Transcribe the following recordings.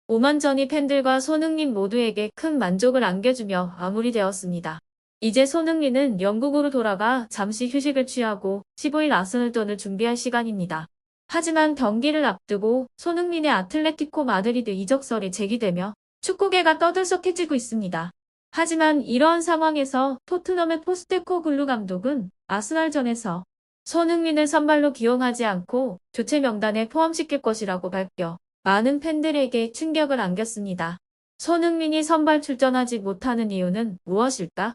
오만전이 팬들과 손흥민 모두에게 큰 만족을 안겨주며 마무리되었습니다. 이제 손흥민은 영국으로 돌아가 잠시 휴식을 취하고 15일 아스널전을 준비할 시간입니다. 하지만 경기를 앞두고 손흥민의 아틀레티코 마드리드 이적설이 제기되며 축구계가 떠들썩해지고 있습니다. 하지만 이러한 상황에서 토트넘의 포스테코글루 감독은 아스날전에서 손흥민을 선발로 기용하지 않고 교체 명단에 포함시킬 것이라고 밝혀 많은 팬들에게 충격을 안겼습니다. 손흥민이 선발 출전하지 못하는 이유는 무엇일까?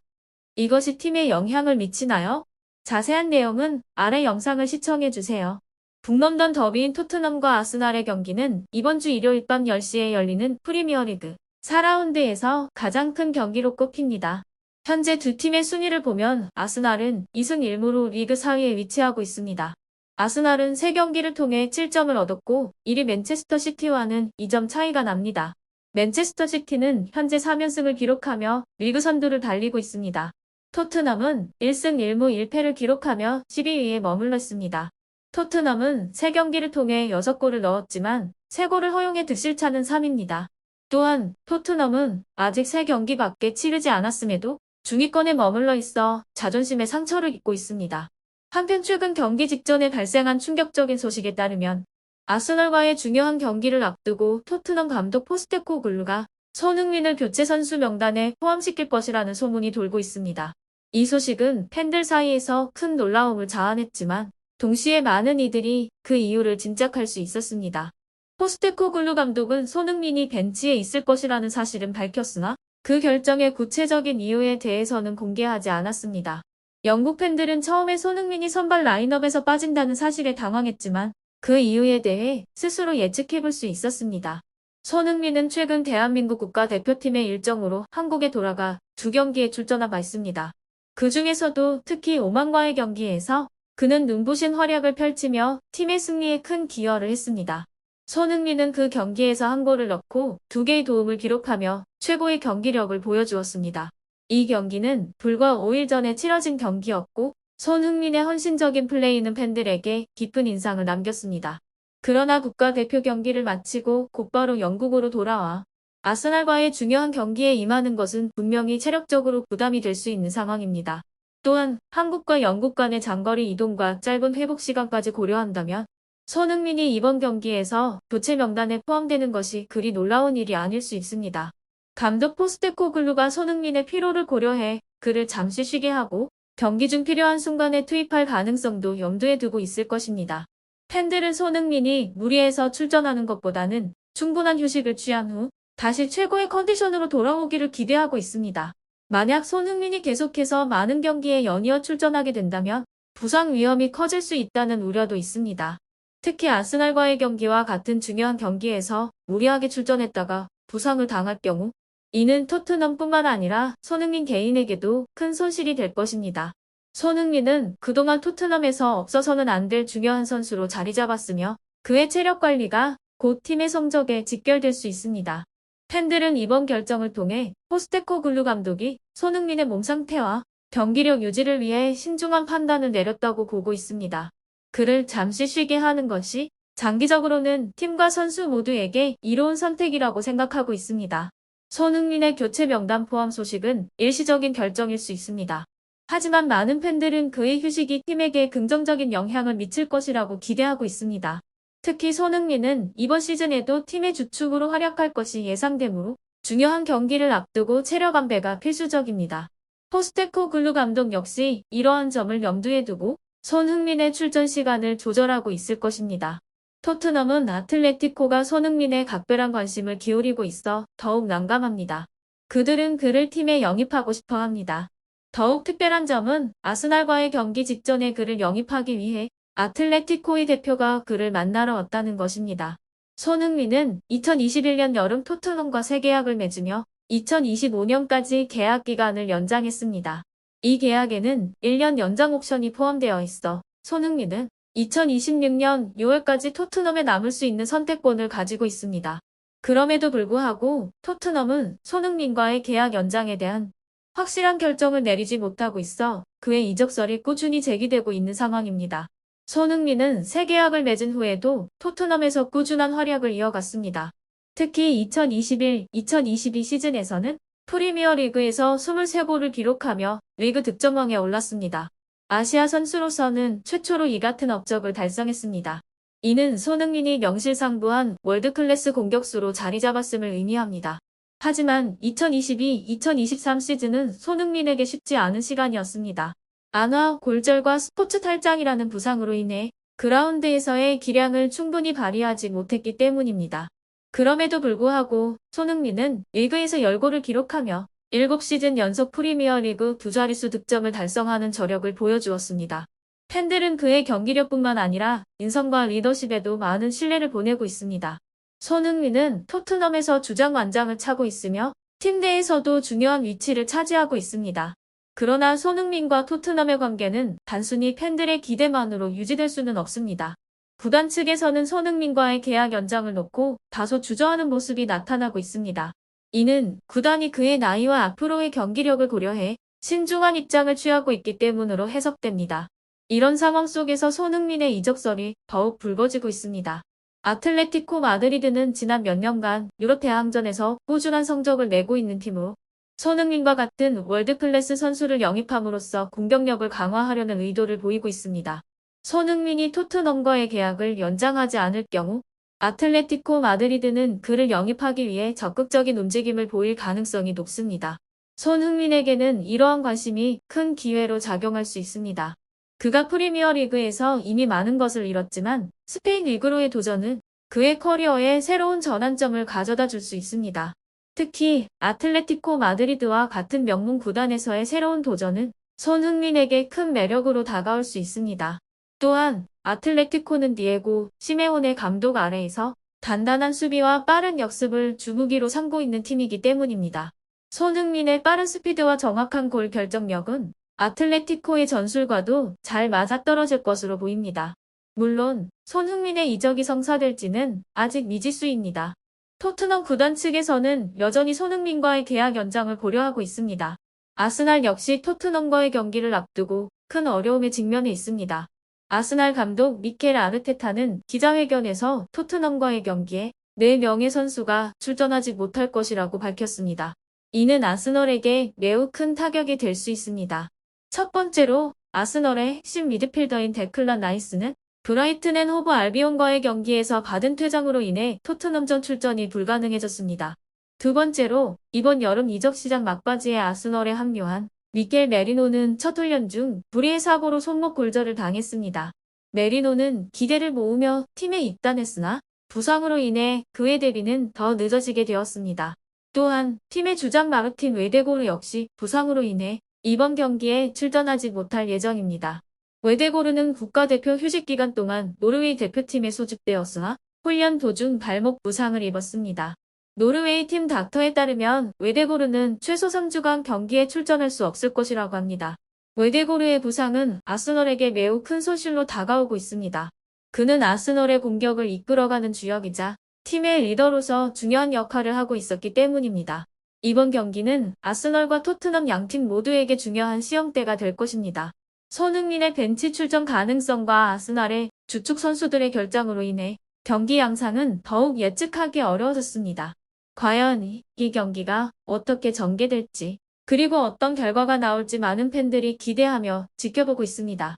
이것이 팀에 영향을 미치나요? 자세한 내용은 아래 영상을 시청해주세요. 북런던 더비인 토트넘과 아스날의 경기는 이번 주 일요일 밤 10시에 열리는 프리미어리그 4라운드에서 가장 큰 경기로 꼽힙니다. 현재 두 팀의 순위를 보면 아스날은 2승 1무로 리그 4위에 위치하고 있습니다. 아스날은 3경기를 통해 7점을 얻었고 1위 맨체스터 시티와는 2점 차이가 납니다. 맨체스터 시티는 현재 3연승을 기록하며 리그 선두를 달리고 있습니다. 토트넘은 1승 1무 1패를 기록하며 12위에 머물러 있습니다. 토트넘은 3경기를 통해 6골을 넣었지만 3골을 허용해 득실차는 3위입니다. 또한 토트넘은 아직 3경기밖에 치르지 않았음에도 중위권에 머물러 있어 자존심에 상처를 입고 있습니다. 한편 최근 경기 직전에 발생한 충격적인 소식에 따르면 아스널과의 중요한 경기를 앞두고 토트넘 감독 포스테코글루가 손흥민을 교체 선수 명단에 포함시킬 것이라는 소문이 돌고 있습니다. 이 소식은 팬들 사이에서 큰 놀라움을 자아냈지만 동시에 많은 이들이 그 이유를 짐작할 수 있었습니다. 포스테코글루 감독은 손흥민이 벤치에 있을 것이라는 사실은 밝혔으나 그 결정의 구체적인 이유에 대해서는 공개하지 않았습니다. 영국 팬들은 처음에 손흥민이 선발 라인업에서 빠진다는 사실에 당황했지만 그 이유에 대해 스스로 예측해볼 수 있었습니다. 손흥민은 최근 대한민국 국가대표팀의 일정으로 한국에 돌아가 2경기에 출전하고 있습니다. 그 중에서도 특히 오만과의 경기에서 그는 눈부신 활약을 펼치며 팀의 승리에 큰 기여를 했습니다. 손흥민은 그 경기에서 한 골을 넣고 2개의 도움을 기록하며 최고의 경기력을 보여주었습니다. 이 경기는 불과 5일 전에 치러진 경기였고 손흥민의 헌신적인 플레이는 팬들에게 깊은 인상을 남겼습니다. 그러나 국가대표 경기를 마치고 곧바로 영국으로 돌아와 아스날과의 중요한 경기에 임하는 것은 분명히 체력적으로 부담이 될 수 있는 상황입니다. 또한 한국과 영국 간의 장거리 이동과 짧은 회복 시간까지 고려한다면 손흥민이 이번 경기에서 교체 명단에 포함되는 것이 그리 놀라운 일이 아닐 수 있습니다. 감독 포스테코글루가 손흥민의 피로를 고려해 그를 잠시 쉬게 하고 경기 중 필요한 순간에 투입할 가능성도 염두에 두고 있을 것입니다. 팬들은 손흥민이 무리해서 출전하는 것보다는 충분한 휴식을 취한 후 다시 최고의 컨디션으로 돌아오기를 기대하고 있습니다. 만약 손흥민이 계속해서 많은 경기에 연이어 출전하게 된다면 부상 위험이 커질 수 있다는 우려도 있습니다. 특히 아스날과의 경기와 같은 중요한 경기에서 무리하게 출전했다가 부상을 당할 경우 이는 토트넘뿐만 아니라 손흥민 개인에게도 큰 손실이 될 것입니다. 손흥민은 그동안 토트넘에서 없어서는 안 될 중요한 선수로 자리 잡았으며 그의 체력 관리가 곧 팀의 성적에 직결될 수 있습니다. 팬들은 이번 결정을 통해 포스테코글루 감독이 손흥민의 몸 상태와 경기력 유지를 위해 신중한 판단을 내렸다고 보고 있습니다. 그를 잠시 쉬게 하는 것이 장기적으로는 팀과 선수 모두에게 이로운 선택이라고 생각하고 있습니다. 손흥민의 교체 명단 포함 소식은 일시적인 결정일 수 있습니다. 하지만 많은 팬들은 그의 휴식이 팀에게 긍정적인 영향을 미칠 것이라고 기대하고 있습니다. 특히 손흥민은 이번 시즌에도 팀의 주축으로 활약할 것이 예상되므로 중요한 경기를 앞두고 체력 안배가 필수적입니다. 포스테코글루 감독 역시 이러한 점을 염두에 두고 손흥민의 출전 시간을 조절하고 있을 것입니다. 토트넘은 아틀레티코가 손흥민의 각별한 관심을 기울이고 있어 더욱 난감합니다. 그들은 그를 팀에 영입하고 싶어 합니다. 더욱 특별한 점은 아스날과의 경기 직전에 그를 영입하기 위해 아틀레티코의 대표가 그를 만나러 왔다는 것입니다. 손흥민은 2021년 여름 토트넘과 새 계약을 맺으며 2025년까지 계약 기간을 연장했습니다. 이 계약에는 1년 연장 옵션이 포함되어 있어 손흥민은 2026년 6월까지 토트넘에 남을 수 있는 선택권을 가지고 있습니다. 그럼에도 불구하고 토트넘은 손흥민과의 계약 연장에 대한 확실한 결정을 내리지 못하고 있어 그의 이적설이 꾸준히 제기되고 있는 상황입니다. 손흥민은 새 계약을 맺은 후에도 토트넘에서 꾸준한 활약을 이어갔습니다. 특히 2021-2022 시즌에서는 프리미어리그에서 23골을 기록하며 리그 득점왕에 올랐습니다. 아시아 선수로서는 최초로 이 같은 업적을 달성했습니다. 이는 손흥민이 명실상부한 월드클래스 공격수로 자리 잡았음을 의미합니다. 하지만 2022-2023 시즌은 손흥민에게 쉽지 않은 시간이었습니다. 안화, 골절과 스포츠 탈장이라는 부상으로 인해 그라운드에서의 기량을 충분히 발휘하지 못했기 때문입니다. 그럼에도 불구하고 손흥민은 리그에서 10골을 기록하며 7시즌 연속 프리미어리그 두 자릿수 득점을 달성하는 저력을 보여주었습니다. 팬들은 그의 경기력뿐만 아니라 인성과 리더십에도 많은 신뢰를 보내고 있습니다. 손흥민은 토트넘에서 주장 완장을 차고 있으며 팀 내에서도 중요한 위치를 차지하고 있습니다. 그러나 손흥민과 토트넘의 관계는 단순히 팬들의 기대만으로 유지될 수는 없습니다. 구단 측에서는 손흥민과의 계약 연장을 놓고 다소 주저하는 모습이 나타나고 있습니다. 이는 구단이 그의 나이와 앞으로의 경기력을 고려해 신중한 입장을 취하고 있기 때문으로 해석됩니다. 이런 상황 속에서 손흥민의 이적설이 더욱 불거지고 있습니다. 아틀레티코 마드리드는 지난 몇 년간 유럽 대항전에서 꾸준한 성적을 내고 있는 팀으로 손흥민과 같은 월드클래스 선수를 영입함으로써 공격력을 강화하려는 의도를 보이고 있습니다. 손흥민이 토트넘과의 계약을 연장하지 않을 경우 아틀레티코 마드리드는 그를 영입하기 위해 적극적인 움직임을 보일 가능성이 높습니다. 손흥민에게는 이러한 관심이 큰 기회로 작용할 수 있습니다. 그가 프리미어리그에서 이미 많은 것을 이뤘지만 스페인 리그로의 도전은 그의 커리어에 새로운 전환점을 가져다 줄 수 있습니다. 특히 아틀레티코 마드리드와 같은 명문 구단에서의 새로운 도전은 손흥민에게 큰 매력으로 다가올 수 있습니다. 또한 아틀레티코는 디에고 시메오네 감독 아래에서 단단한 수비와 빠른 역습을 주무기로 삼고 있는 팀이기 때문입니다. 손흥민의 빠른 스피드와 정확한 골 결정력은 아틀레티코의 전술과도 잘 맞아떨어질 것으로 보입니다. 물론 손흥민의 이적이 성사될지는 아직 미지수입니다. 토트넘 구단 측에서는 여전히 손흥민과의 계약 연장을 고려하고 있습니다. 아스날 역시 토트넘과의 경기를 앞두고 큰 어려움에 직면해 있습니다. 아스날 감독 미켈 아르테타는 기자회견에서 토트넘과의 경기에 4명의 선수가 출전하지 못할 것이라고 밝혔습니다. 이는 아스널에게 매우 큰 타격이 될 수 있습니다. 첫 번째로 아스널의 핵심 미드필더인 데클란 라이스는 브라이튼 앤 호브 알비온과의 경기에서 받은 퇴장으로 인해 토트넘전 출전이 불가능해졌습니다. 두 번째로 이번 여름 이적 시장 막바지에 아스널에 합류한 미켈 메리노는 첫 훈련 중 불의의 사고로 손목 골절을 당했습니다. 메리노는 기대를 모으며 팀에 입단했으나 부상으로 인해 그의 데뷔는 더 늦어지게 되었습니다. 또한 팀의 주장 마르틴 웨데고르 역시 부상으로 인해 이번 경기에 출전하지 못할 예정입니다. 웨데고르는 국가대표 휴식 기간 동안 노르웨이 대표팀에 소집되었으나 훈련 도중 발목 부상을 입었습니다. 노르웨이 팀 닥터에 따르면 웨데고르는 최소 3주간 경기에 출전할 수 없을 것이라고 합니다. 웨데고르의 부상은 아스널에게 매우 큰 손실로 다가오고 있습니다. 그는 아스널의 공격을 이끌어가는 주역이자 팀의 리더로서 중요한 역할을 하고 있었기 때문입니다. 이번 경기는 아스널과 토트넘 양팀 모두에게 중요한 시험대가 될 것입니다. 손흥민의 벤치 출전 가능성과 아스날의 주축 선수들의 결장으로 인해 경기 양상은 더욱 예측하기 어려워졌습니다. 과연 이 경기가 어떻게 전개될지 그리고 어떤 결과가 나올지 많은 팬들이 기대하며 지켜보고 있습니다.